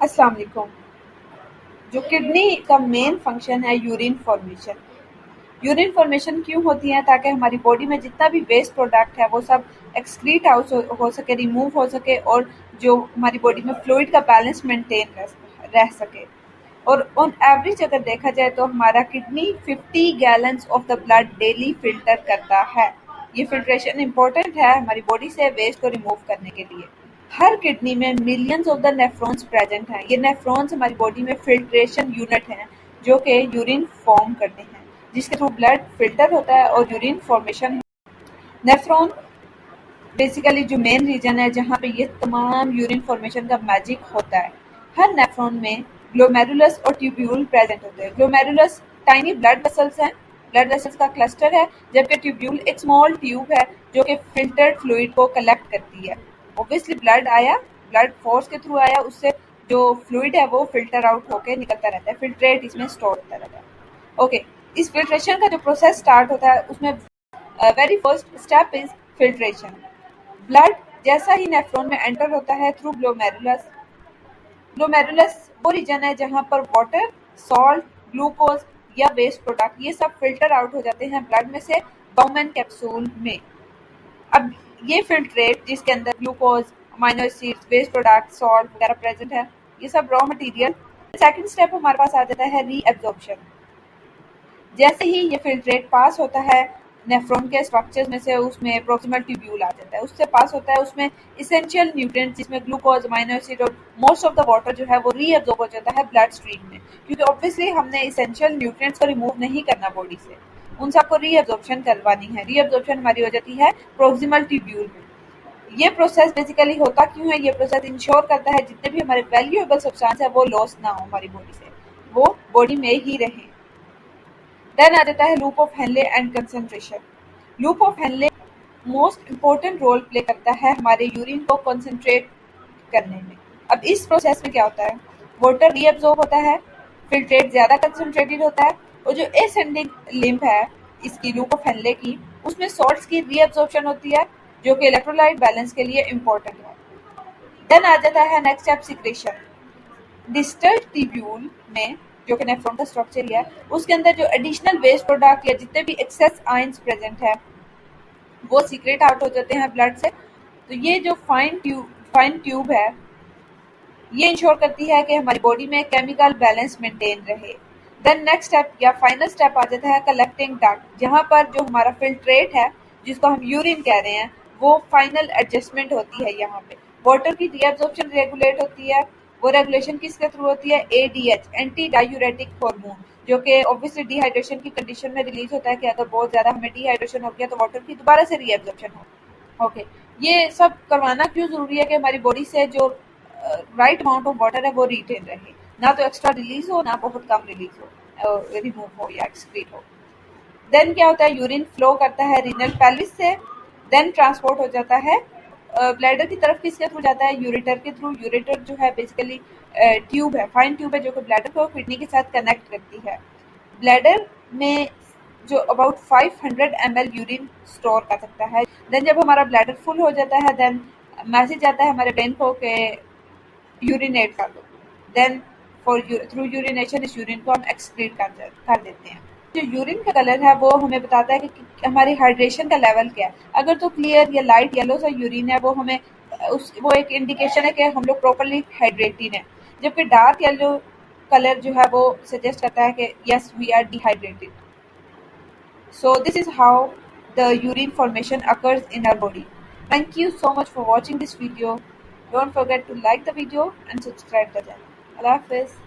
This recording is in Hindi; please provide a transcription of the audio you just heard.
अस्सलाम वालेकुम। जो किडनी का मेन फंक्शन है यूरिन फॉर्मेशन। यूरिन फॉर्मेशन क्यों होती है? ताकि हमारी बॉडी में जितना भी वेस्ट प्रोडक्ट है वो सब एक्सक्रीट आउट हो सके, रिमूव हो सके और जो हमारी बॉडी में फ्लूइड का बैलेंस मेंटेन रह सके। और ऑन एवरेज अगर देखा जाए तो हमारा kidney 50 gallons of the blood daily filter करता है। ये फिल्ट्रेशन इंपॉर्टेंट है हमारी बॉडी से वेस्ट को रिमूव करने के लिए। हर किडनी में millions of the nephrons present हैं। ये नेफ्रॉन्स हमारी बॉडी में फिल्ट्रेशन यूनिट हैं जो कि यूरिन फॉर्म करते हैं, जिसके थ्रू ब्लड फिल्टर होता है और यूरिन फॉर्मेशन। नेफ्रॉन बेसिकली जो मेन रीजन है जहाँ पे ये तमाम यूरिन फॉर्मेशन का मैजिक होता है। हर नेफ्रॉन में ग्लोमेरुलस और ट्यूब्यूल प्रेजेंट होते हैं। ग्लोमेरुलस टाइनी ब्लड वेसल्स हैं, ब्लड वेसल्स का क्लस्टर है, जबकि ट्यूब्यूल एक स्मॉल ट्यूब है जो कि फिल्टर्ड फ्लूइड को कलेक्ट करती है। ऑब्वियसली ब्लड आया, ब्लड फोर्स के थ्रू आया, उससे जो फ्लूइड है वो फिल्टर आउट होके निकलता रहता है, फिल्ट्रेट इसमें स्टोर होता रहता है। ओके, इस फिल्ट्रेशन का जो प्रोसेस स्टार्ट होता है उसमें very first step is filtration. Blood जैसा ही नेफ्रॉन में एंटर होता है थ्रू ग्लोमेरुलस। ग्लोमेरुलस वो रीजन है जहाँ पर वाटर, सॉल्ट, ग्लूकोज या वेस्ट प्रोडक्ट ये सब फिल्टर आउट हो जाते हैं ब्लड में से बाउमेन कैप्सूल में। अब ये फिल्ट्रेट जिसके अंदर glucose, amino acids, waste product, salt वगैरह प्रेजेंट है, ये सब रॉ मटेरियल। सेकंड स्टेप हमारे पास आ जाता है रीएब्जॉर्प्शन। जैसे ही ये फिल्ट्रेट पास होता है नेफ्रॉन के स्ट्रक्चर्स में से, उसमें प्रोक्सिमल ट्यूब्यूल आ जाता है, उससे पास होता है, उसमें इसेंशियल न्यूट्रिएंट्स जिसमें ग्लूकोज, अमीनो एसिड और मोस्ट ऑफ द वाटर जो है वो रीअब्जॉर्ब हो जाता है ब्लड स्ट्रीम में, क्योंकि ऑब्वियसली हमने इसेंशियल न्यूट्रिएंट्स को रिमूव नहीं करना बॉडी से, उन सबको रीअब्जॉर्प्शन करवानी है। रीअब्जॉर्प्शन हमारी हो जाती है प्रोक्सिमल ट्यूब्यूल में। ये प्रोसेस बेसिकली होता क्यों है? ये प्रोसेस इंश्योर करता है जितने भी हमारे वैल्यूएबल सब्सटेंस है वो लॉस ना हो हमारी बॉडी से, वो बॉडी में ही रहे। देन आ जाता है loop of Henle and concentration. Loop of Henle most important role play करता है हमारे यूरिन को कंसंट्रेट करने में। अब इस प्रोसेस में क्या होता है? वाटर रीअब्सॉर्ब होता है, फिल्ट्रेट ज्यादा कंसंट्रेटेड होता है, और जो एसेंडिंग लिम्फ है इसकी लूप ऑफ हेनले की, उसमें सॉल्ट्स की रीअब्सॉर्प्शन होती है जो कि इलेक्ट्रोलाइट बैलेंस के लिए इम्पोर्टेंट है। देन आ जाता है next step, secretion. Distal tubule में जो कि नेफ्रॉन का स्ट्रक्चर है, उसके अंदर जो एडिशनल वेस्ट प्रोडक्ट या जितने भी एक्सेस आयंस प्रेजेंट है वो सीक्रेट आउट हो जाते हैं ब्लड से। तो ये जो फाइन ट्यूब है ये इंश्योर करती है कि हमारी बॉडी में केमिकल बैलेंस मेंटेन रहे। देन नेक्स्ट स्टेप या फाइनल स्टेप आ जाता है कलेक्टिंग डक्ट, जहाँ पर जो हमारा फिल्ट्रेट है जिसको हम यूरिन कह रहे हैं वो फाइनल एडजस्टमेंट होती है। यहाँ पे वाटर की रीअब्जॉर्प्शन रेगुलेट होती है। वो रेगुलेशन किसके थ्रू होती है? एडीएच, एंटी डायूरेटिक हार्मोन, जो कि ऑब्वियसली डिहाइड्रेशन की कंडीशन में रिलीज होता है कि अगर बहुत ज्यादा हमें डिहाइड्रेशन हो गया तो वाटर की दोबारा से रीअब्जॉर्प्शन हो। ओके, ये सब करवाना क्यों जरूरी है? कि हमारी बॉडी से जो राइट अमाउंट ऑफ वाटर है वो रिटेन रहे, ना तो एक्स्ट्रा रिलीज हो ना बहुत कम रिलीज हो, रिमूव हो या एक्सक्रीट हो। देन क्या होता है? यूरिन फ्लो करता है रीनल पेल्विस से, देन ट्रांसपोर्ट हो जाता है ब्लैडर की तरफ। किसके थ्रू जाता है? यूरेटर के थ्रू। यूरेटर जो है बेसिकली ट्यूब है, फाइन ट्यूब है जो कि ब्लैडर को किडनी के साथ कनेक्ट करती है। ब्लैडर में जो अबाउट 500 ml यूरिन स्टोर कर सकता है। देन जब हमारा ब्लैडर फुल हो जाता है देन मैसेज आता है हमारे ब्रेन को कि यूरिनेट कर दो। देन फॉर थ्रू यूरिनेशन इस यूरिन को हम एक्सक्रीट कर देते हैं। जो यूरिन का कलर है वो हमें बताता है कि हमारी हाइड्रेशन का लेवल क्या है। अगर तो क्लियर या लाइट येलो सा यूरिन है वो हमें वो एक इंडिकेशन है कि हम लोग प्रॉपरली हाइड्रेटेड हैं, जबकि डार्क येलो कलर जो है वो सजेस्ट करता है कि yes we are dehydrated. So this is how the urine formation occurs in our body. Thank you so much for watching this video. Don't forget to like the video and subscribe the channel. Allah Hafiz.